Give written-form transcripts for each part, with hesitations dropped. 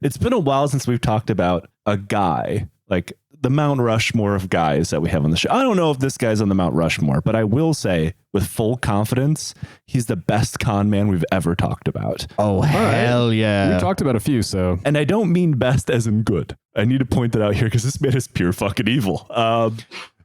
It's been a while since we've talked about a guy, like the Mount Rushmore of guys that we have on the show. I don't know if this guy's on the Mount Rushmore, but I will say with full confidence, he's the best con man we've ever talked about. Oh, hell yeah. We talked about a few, so. And I don't mean best as in good. I need to point that out here because this man is pure fucking evil.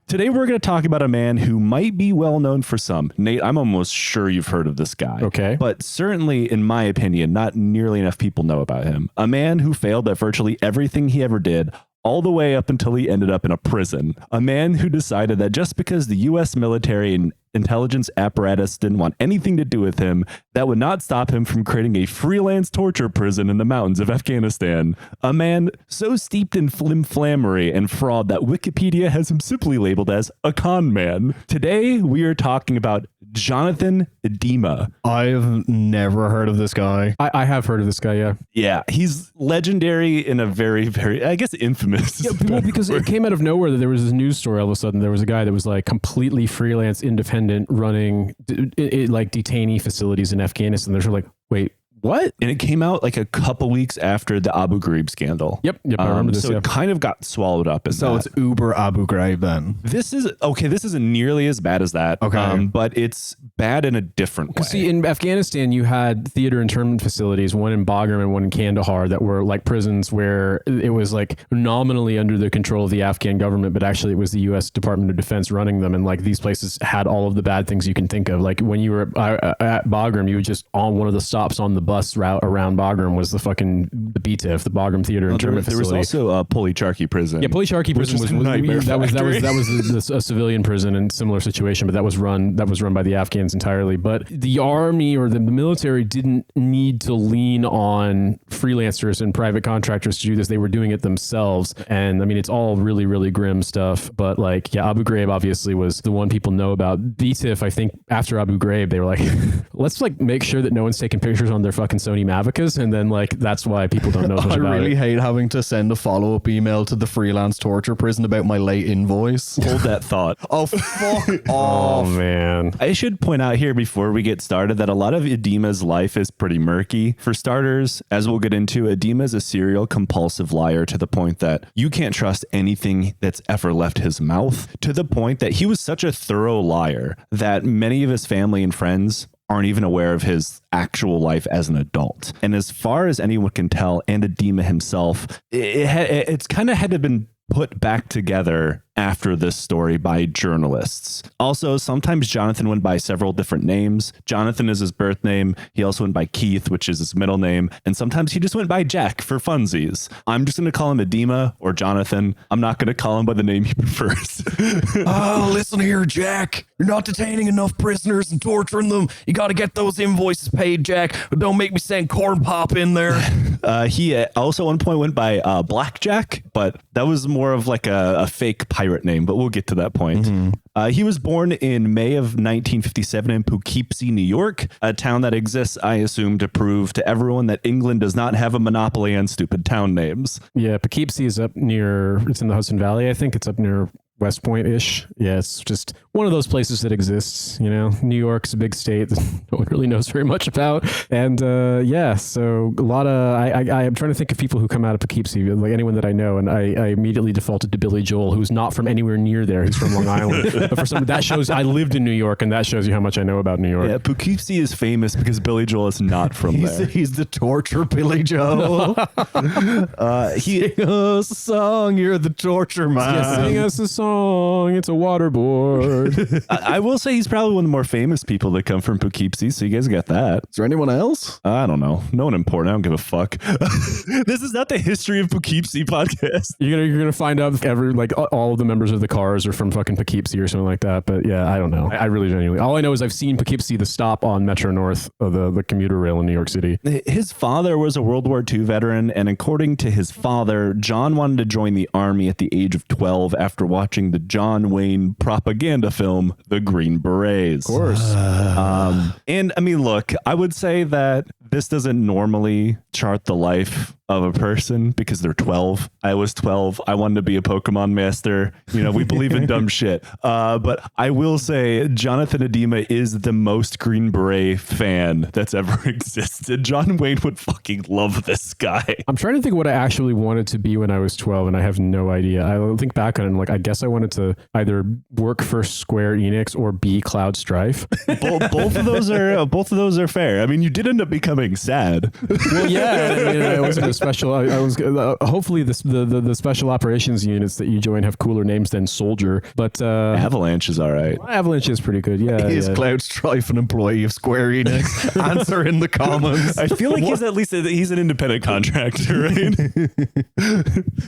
Today, we're going to talk about a man who might be well known for some. Nate, I'm almost sure you've heard of this guy. Okay. But certainly, in my opinion, not nearly enough people know about him. A man who failed at virtually everything he ever did, all the way up until he ended up in a prison. A man who decided that just because the U.S. military and intelligence apparatus didn't want anything to do with him, that would not stop him from creating a freelance torture prison in the mountains of Afghanistan. A man so steeped in flimflammery and fraud that Wikipedia has him simply labeled as a con man. Today, we are talking about Jonathan Idema. I've never heard of this guy. I have heard of this guy, yeah. Yeah, he's legendary in a very, very, I guess, infamous. Yeah, well, because it came out of nowhere that there was this news story all of a sudden. There was a guy that was like completely freelance, independent, running like detainee facilities in Afghanistan. They're like, wait, what? And it came out like a couple weeks after the Abu Ghraib scandal. Yep, I remember this. So it kind of got swallowed up. So it's Uber Abu Ghraib then. This isn't nearly as bad as that. Okay. But it's bad in a different way. See, in Afghanistan, you had theater internment facilities, one in Bagram and one in Kandahar, that were like prisons where it was like nominally under the control of the Afghan government, but actually it was the U.S. Department of Defense running them. And like these places had all of the bad things you can think of. Like when you were at Bagram, you would just on one of the stops on the bus route around Bagram was the BTIF, the Bagram Theater Internment Facility. There was also Policharki prison. Yeah, Policharki prison was a civilian prison in similar situation, but that was run by the Afghans entirely. But the army or the military didn't need to lean on freelancers and private contractors to do this. They were doing it themselves. And I mean, it's all really, really grim stuff. But like, yeah, Abu Ghraib obviously was the one people know about. BTIF, I think after Abu Ghraib, they were like, let's like make sure that no one's taking pictures on their fucking Sony Mavicas, and then like that's why people don't know much about it. I really hate having to send a follow-up email to the freelance torture prison about my late invoice. Hold that thought. Oh, fuck off. Oh, man. I should point out here before we get started that a lot of Idema's life is pretty murky. For starters, as we'll get into, Idema is a serial compulsive liar to the point that you can't trust anything that's ever left his mouth, to the point that he was such a thorough liar that many of his family and friends aren't even aware of his actual life as an adult. And as far as anyone can tell, and Idema himself, it's kind of had to been put back together after this story by journalists. Also, sometimes Jonathan went by several different names. Jonathan is his birth name. He also went by Keith, which is his middle name. And sometimes he just went by Jack for funsies. I'm just going to call him Idema or Jonathan. I'm not going to call him by the name he prefers. Oh, listen here, Jack. You're not detaining enough prisoners and torturing them. You got to get those invoices paid, Jack. But don't make me send Corn Pop in there. He also at one point went by Blackjack, but that was more of like a fake pirate name, but we'll get to that point. Mm-hmm. He was born in May of 1957 in Poughkeepsie, New York, a town that exists, I assume, to prove to everyone that England does not have a monopoly on stupid town names. Yeah, Poughkeepsie is it's in the Hudson Valley, I think. It's up near West Point-ish. Yeah, it's just one of those places that exists, you know. New York's a big state that no one really knows very much about. And yeah, so a lot of, I am trying to think of people who come out of Poughkeepsie, like anyone that I know, and I immediately defaulted to Billy Joel, who's not from anywhere near there. He's from Long Island. But for some, that shows, I lived in New York, and that shows you how much I know about New York. Yeah, Poughkeepsie is famous because Billy Joel is not from there. He's the torture Billy Joel. Sing us a song, you're the torture man. Yeah, sing us a song. It's a waterboard. I will say he's probably one of the more famous people that come from Poughkeepsie, so you guys get that. Is there anyone else? I don't know. No one important. I don't give a fuck. This is not the history of Poughkeepsie podcast. You're gonna find out if all of the members of the Cars are from fucking Poughkeepsie or something like that. But yeah, I don't know. I really genuinely. All I know is I've seen Poughkeepsie, the stop on Metro North of the commuter rail in New York City. His father was a World War II veteran, and according to his father, John wanted to join the army at the age of 12 after watching the John Wayne propaganda film, The Green Berets. Of course. And I mean, look, I would say that this doesn't normally chart the life of a person because they're 12. I was 12. I wanted to be a Pokemon master. We believe in dumb shit. But I will say Jonathan Idema is the most Green Beret fan that's ever existed. John Wayne would fucking love this guy. I'm trying to think what I actually wanted to be when I was 12, and I have no idea. I think back on it, like, I guess I wanted to either work for Square Enix or be Cloud Strife. Both of those are fair. I mean, you did end up becoming sad. Well, yeah, I mean, I wasn't a special. I was hopefully the special operations units that you join have cooler names than Soldier, but Avalanche is all right. Avalanche is pretty good. Yeah, is Cloud Strife an employee of Square Enix? Answer in the comments. I feel like he's an independent contractor, right?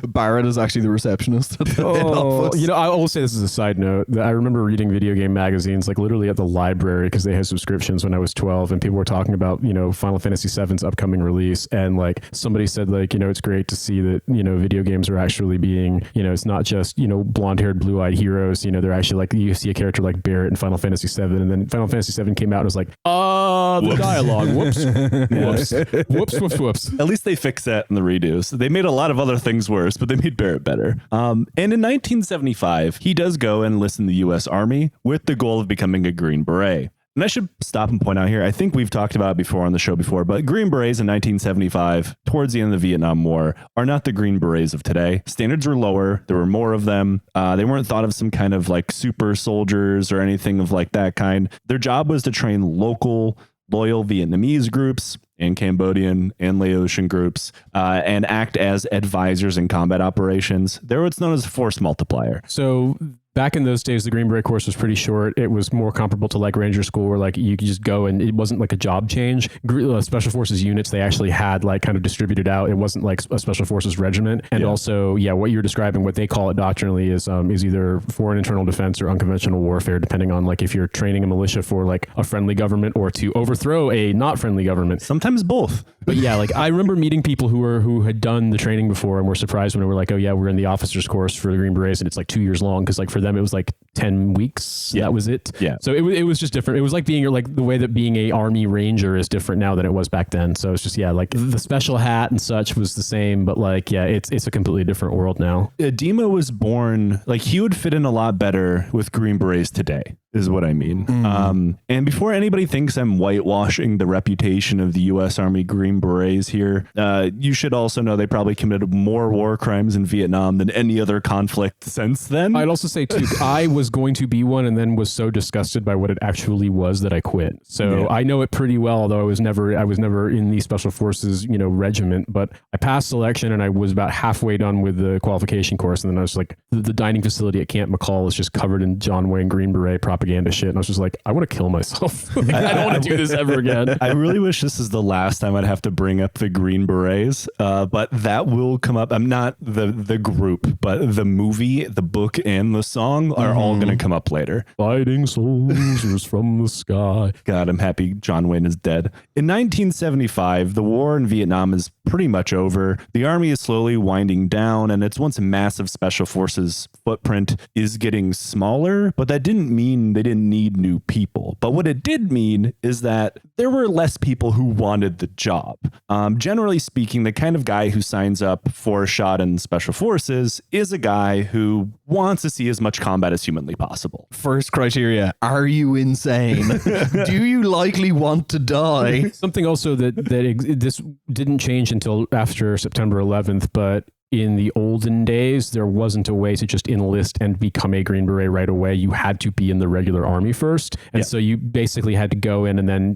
Barrett is actually the receptionist at the head office. I will say this as a side note. That I remember reading video game magazines like literally at the library because they had subscriptions when I was 12, and people were talking about Final Fantasy VII's upcoming release, and like somebody said like it's great to see that video games are actually being it's not just blonde-haired, blue-eyed heroes. They're actually like you see a character like Barrett in Final Fantasy VII, and then Final Fantasy VII came out and was like the dialogue whoops. At least they fixed that in the redos. They made a lot of other things worse, but they made Barrett better. And in 1975, he does go and enlist in the U.S. Army with the goal of becoming a Green Beret. And I should stop and point out here, I think we've talked about it before on the show before, but Green Berets in 1975, towards the end of the Vietnam War, are not the Green Berets of today. Standards were lower. There were more of them. They weren't thought of some kind of like super soldiers or anything of like that kind. Their job was to train local, loyal Vietnamese groups and Cambodian and Laotian groups and act as advisors in combat operations. They're what's known as a force multiplier. So back in those days, the Green Beret course was pretty short. It was more comparable to like Ranger School, where like you could just go and it wasn't like a job change. Special Forces units, they actually had like kind of distributed out. It wasn't like a Special Forces regiment. And also, what you're describing, what they call it doctrinally is either foreign internal defense or unconventional warfare, depending on like if you're training a militia for like a friendly government or to overthrow a not friendly government. Sometimes both. But yeah, like I remember meeting people who had done the training before and were surprised when they were like, oh yeah, we're in the officers course for the Green Berets, and it's like 2 years long, because like for them it was like 10 weeks. That was it. Yeah. So it was just different. It was like being like the way that being a Army Ranger is different now than it was back then. So it's just like the special hat and such was the same, but like it's a completely different world now. Idema was born like he would fit in a lot better with Green Berets today, is what I mean. And before anybody thinks I'm whitewashing the reputation of the U.S. Army Green Berets here, you should also know they probably committed more war crimes in Vietnam than any other conflict since then. I'd also say too, I was going to be one and then was so disgusted by what it actually was that I quit. So I know it pretty well, although I was never in the Special Forces, regiment, but I passed selection and I was about halfway done with the qualification course. And then I was like, the dining facility at Camp McCall is just covered in John Wayne Green Beret propaganda shit. And I was just like, I want to kill myself. I don't want to do this ever again. I really wish this is the last time I'd have to bring up the Green Berets, but that will come up. I'm not the group, but the movie, the book, and the song are all going to come up later. Fighting soldiers from the sky. God, I'm happy John Wayne is dead. In 1975, the war in Vietnam is pretty much over. The army is slowly winding down, and its once massive Special Forces footprint is getting smaller, but that didn't mean they didn't need new people. But what it did mean is that there were less people who wanted the job. Generally speaking, the kind of guy who signs up for a shot in Special Forces is a guy who wants to see as much combat as humanly possible. First criteria, are you insane? Do you likely want to die? Something also that this didn't change until after September 11th, but in the olden days, there wasn't a way to just enlist and become a Green Beret right away. You had to be in the regular army first. And so you basically had to go in and then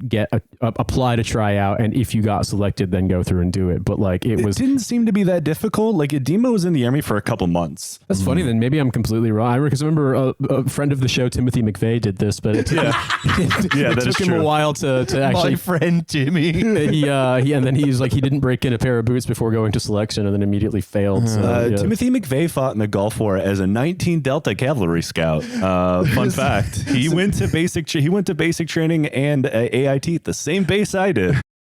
apply to try out. And if you got selected, then go through and do it. But like it didn't seem to be that difficult. Like Idema was in the army for a couple months. That's funny. Then maybe I'm completely wrong. Because I remember a friend of the show, Timothy McVeigh, did this, but it took him a while to actually. My friend Timmy. And then he's like, he didn't break in a pair of boots before going to selection and then immediately failed. So, Timothy McVeigh fought in the Gulf War as a 19 Delta cavalry scout. Fun fact: he went to basic training and AIT at the same base I did.